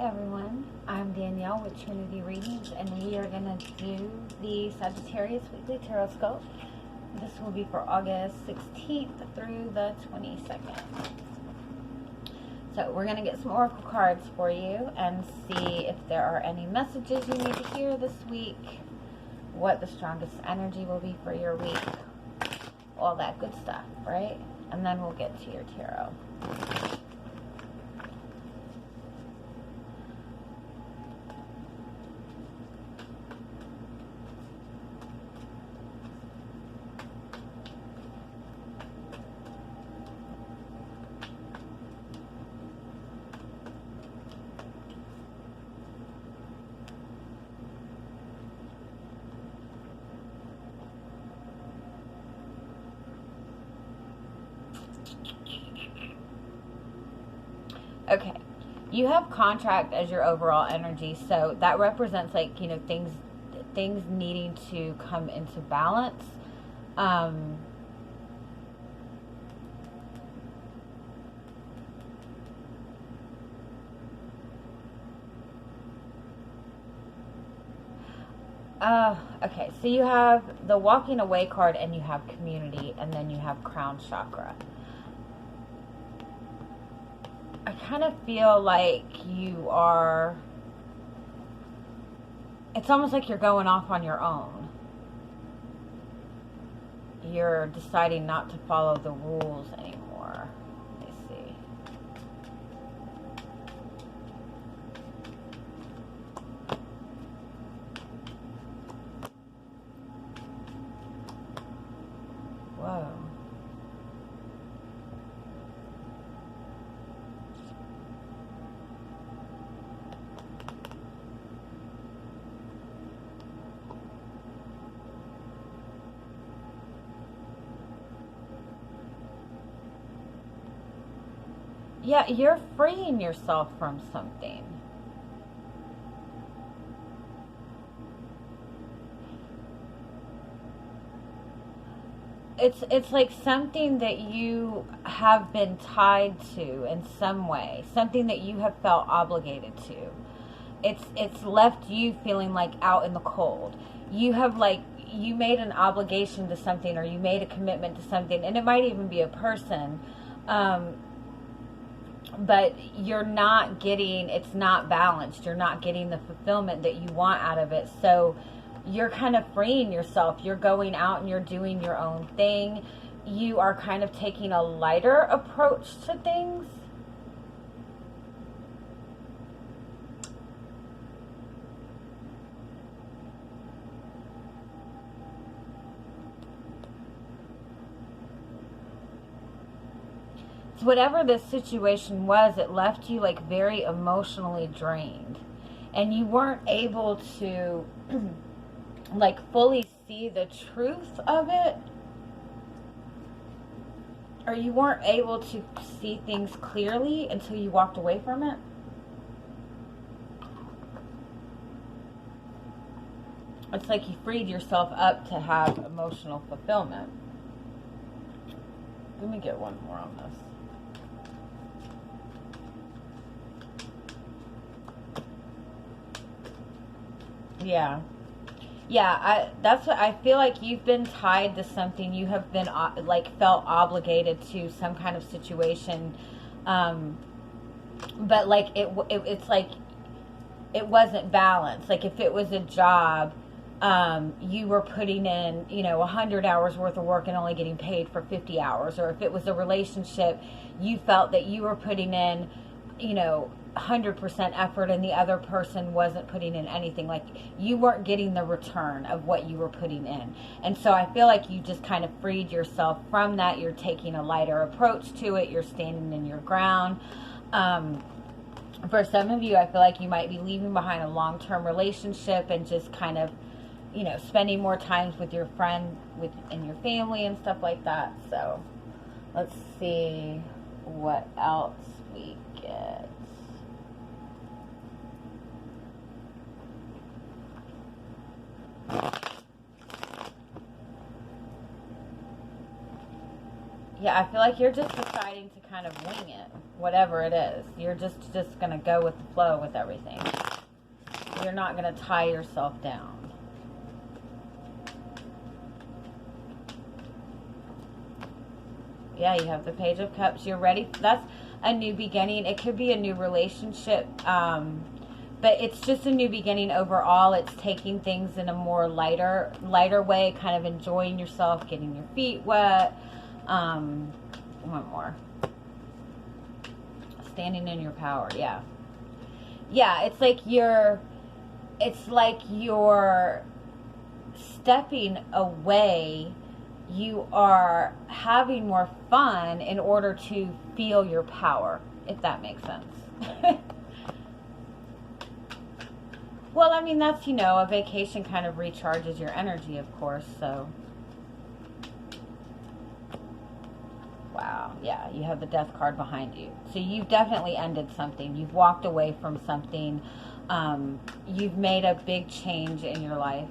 everyone, I'm Danielle with Trinity Readings, and we are going to do the Sagittarius Weekly Tarotscope. This will be for August 16th through the 22nd. So we're going to get some oracle cards for you and see if there are any messages you need to hear this week, what the strongest energy will be for your week, all that good stuff, right? And then we'll get to your tarot. Okay, you have contract as your overall energy, so that represents, like, you know, things needing to come into balance. Okay, so you have the walking away card, and you have community, and then you have crown chakra. I kind of feel like you are, it's almost like you're going off on your own. You're deciding not to follow the rules anymore. Let me see. Whoa. Yeah, you're freeing yourself from something. It's like something that you have been tied to in some way, something that you have felt obligated to. It's left you feeling like out in the cold. You have, like, you made an obligation to something, or you made a commitment to something, and it might even be a person. But you're not getting, it's not balanced. You're not getting the fulfillment that you want out of it. So you're kind of freeing yourself. You're going out and you're doing your own thing. You are kind of taking a lighter approach to things. Whatever this situation was, it left you, like, very emotionally drained, and you weren't able to like fully see the truth of it, or you weren't able to see things clearly until you walked away from it. It's like you freed yourself up to have emotional fulfillment. Let me get one more on this. Yeah. That's what I feel like. You've been tied to something. You have been like felt obligated to some kind of situation, but like it's like it wasn't balanced. Like, if it was a job, you were putting in, you know, 100 hours worth of work and only getting paid for 50 hours. Or if it was a relationship, you felt that you were putting in, you know, 100% effort, and the other person wasn't putting in anything. Like, you weren't getting the return of what you were putting in. And so I feel like you just kind of freed yourself from that. You're taking a lighter approach to it. You're standing in your ground. For some of you, I feel like you might be leaving behind a long-term relationship and just kind of, you know, spending more time with your friend, and your family and stuff like that. So let's see what else we get. Yeah, I feel like you're just deciding to kind of wing it, whatever it is. You're just going to go with the flow with everything. You're not going to tie yourself down. Yeah, you have the Page of Cups. You're ready. That's a new beginning. It could be a new relationship, but it's just a new beginning overall. It's taking things in a more lighter way, kind of enjoying yourself, getting your feet wet. One more. Standing in your power. Yeah. Yeah, it's like you're stepping away. You are having more fun in order to feel your power, if that makes sense. Well, I mean, that's, you know, a vacation kind of recharges your energy, of course, so. Wow, yeah, you have the Death card behind you. So you've definitely ended something. You've walked away from something. You've made a big change in your life.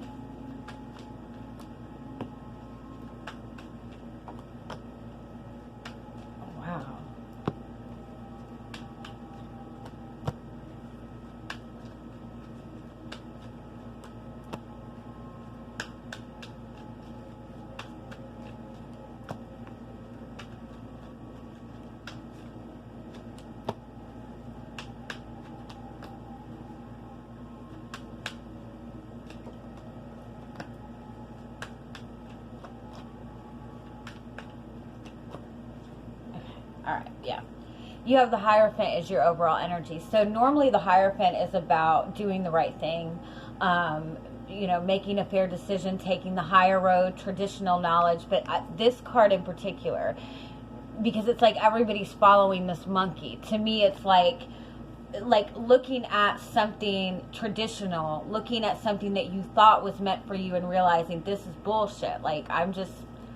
Wow. All right, yeah. You have the Hierophant as your overall energy. So normally the Hierophant is about doing the right thing, you know, making a fair decision, taking the higher road, traditional knowledge. But this card in particular, because it's like everybody's following this monkey. To me, it's like looking at something traditional, looking at something that you thought was meant for you and realizing this is bullshit. Like,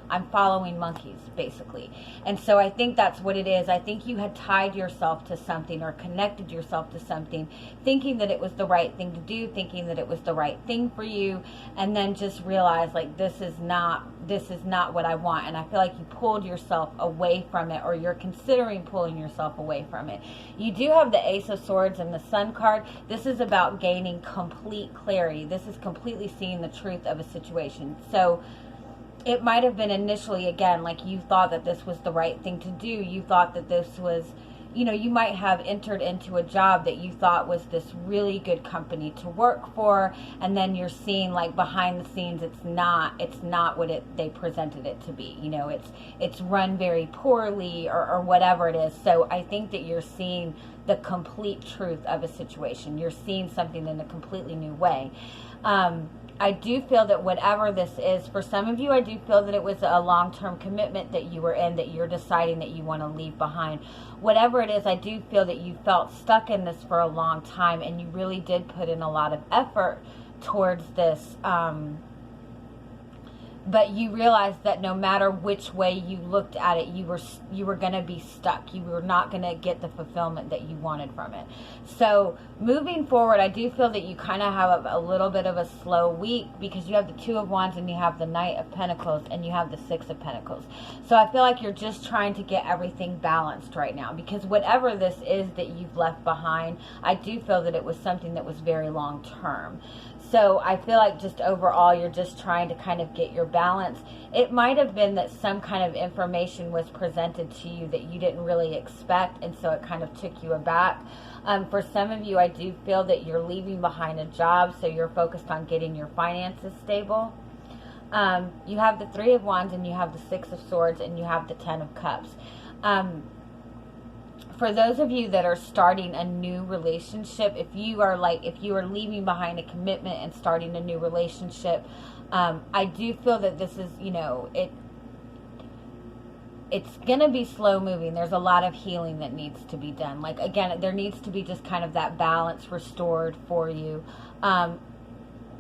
I'm following monkeys, basically. And so I think that's what it is. I think you had tied yourself to something or connected yourself to something, thinking that it was the right thing to do, thinking that it was the right thing for you, and then just realized, like, this is not what I want. And I feel like you pulled yourself away from it, or you're considering pulling yourself away from it. You do have the Ace of Swords and the Sun card. This is about gaining complete clarity. This is completely seeing the truth of a situation. So it might have been initially, again, like you thought that this was the right thing to do. You thought that this was, you know, you might have entered into a job that you thought was this really good company to work for, and then you're seeing, like, behind the scenes, it's not what they presented it to be. You know, it's run very poorly, or whatever it is. So I think that you're seeing the complete truth of a situation. You're seeing something in a completely new way. I do feel that whatever this is, for some of you, I do feel that it was a long-term commitment that you were in, that you're deciding that you want to leave behind. Whatever it is, I do feel that you felt stuck in this for a long time, and you really did put in a lot of effort towards this. But you realized that no matter which way you looked at it, you were going to be stuck. You were not going to get the fulfillment that you wanted from it. So moving forward, I do feel that you kind of have a little bit of a slow week, because you have the Two of Wands and you have the Knight of Pentacles and you have the Six of Pentacles. So I feel like you're just trying to get everything balanced right now, because whatever this is that you've left behind, I do feel that it was something that was very long term. So I feel like just overall, you're just trying to kind of get your balance. It might have been that some kind of information was presented to you that you didn't really expect, and so it kind of took you aback. For some of you, I do feel that you're leaving behind a job, so you're focused on getting your finances stable. You have the Three of Wands and you have the Six of Swords and you have the Ten of Cups. For those of you that are starting a new relationship, if you are leaving behind a commitment and starting a new relationship, I do feel that this is, you know, it's going to be slow moving. There's a lot of healing that needs to be done. Like, again, there needs to be just kind of that balance restored for you.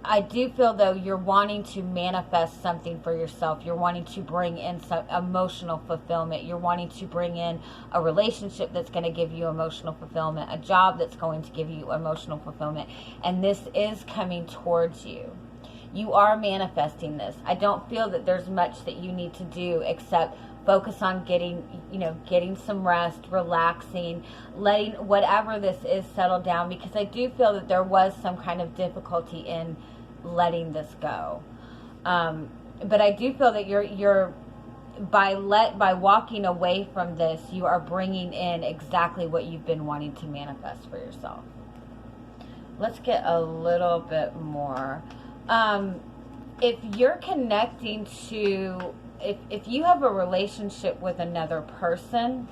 I do feel, though, you're wanting to manifest something for yourself. You're wanting to bring in some emotional fulfillment. You're wanting to bring in a relationship that's going to give you emotional fulfillment, a job that's going to give you emotional fulfillment. And this is coming towards you. You are manifesting this. I don't feel that there's much that you need to do except focus on getting, getting some rest, relaxing, letting whatever this is settle down, because I do feel that there was some kind of difficulty in letting this go. But I do feel that you're by walking away from this, you are bringing in exactly what you've been wanting to manifest for yourself. Let's get a little bit more. If you're connecting to, if you have a relationship with another person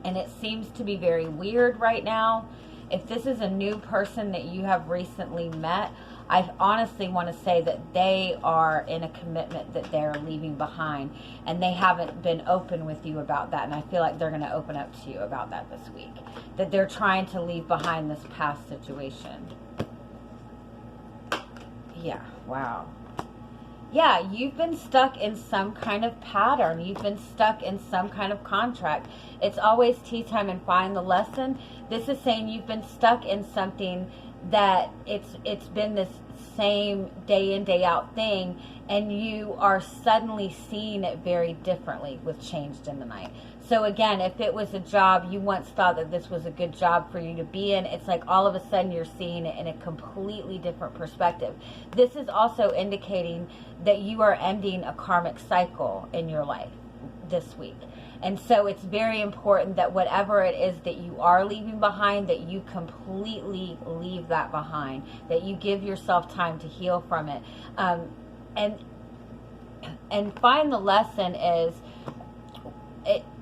and it seems to be very weird right now, if this is a new person that you have recently met, I honestly want to say that they are in a commitment that they're leaving behind, and they haven't been open with you about that, and I feel like they're going to open up to you about that this week, that they're trying to leave behind this past situation. Yeah, wow. Yeah, you've been stuck in some kind of pattern. You've been stuck in some kind of contract. It's always tea time and find the lesson. This is saying you've been stuck in something that it's been this same day in, day out thing, and you are suddenly seeing it very differently with Changed in the Night. So again, if it was a job, you once thought that this was a good job for you to be in, it's like all of a sudden you're seeing it in a completely different perspective. This is also indicating that you are ending a karmic cycle in your life this week. And so it's very important that whatever it is that you are leaving behind, that you completely leave that behind, that you give yourself time to heal from it. And find the lesson is,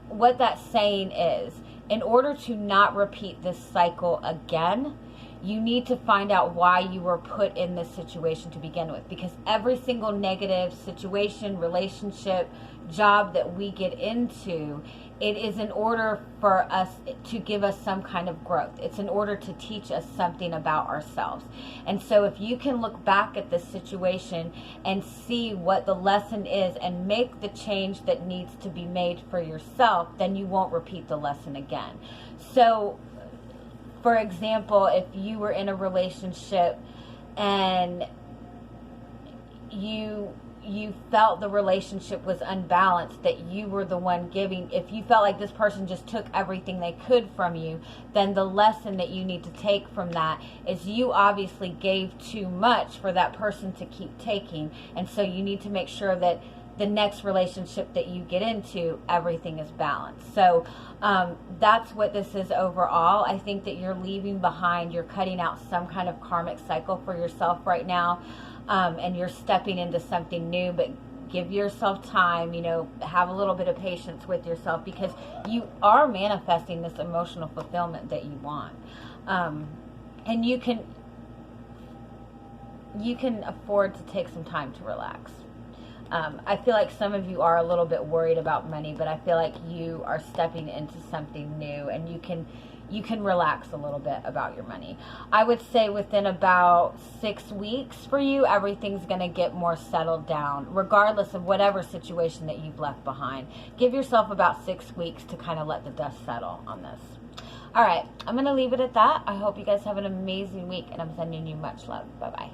what that's saying is, in order to not repeat this cycle again, you need to find out why you were put in this situation to begin with. Because every single negative situation, relationship, job that we get into, it is in order for us to give us some kind of growth. It's in order to teach us something about ourselves. And so if you can look back at this situation and see what the lesson is and make the change that needs to be made for yourself, then you won't repeat the lesson again. So, for example, if you were in a relationship and you felt the relationship was unbalanced, that you were the one giving, if you felt like this person just took everything they could from you, then the lesson that you need to take from that is you obviously gave too much for that person to keep taking. And so you need to make sure that the next relationship that you get into, everything is balanced. So that's what this is overall. I think that you're leaving behind, you're cutting out some kind of karmic cycle for yourself right now. And you're stepping into something new, but give yourself time, have a little bit of patience with yourself, because you are manifesting this emotional fulfillment that you want. And you can afford to take some time to relax. I feel like some of you are a little bit worried about money, but I feel like you are stepping into something new, and you can relax a little bit about your money. I would say within about 6 weeks for you, everything's going to get more settled down, regardless of whatever situation that you've left behind. Give yourself about 6 weeks to kind of let the dust settle on this. All right, I'm going to leave it at that. I hope you guys have an amazing week, and I'm sending you much love. Bye-bye.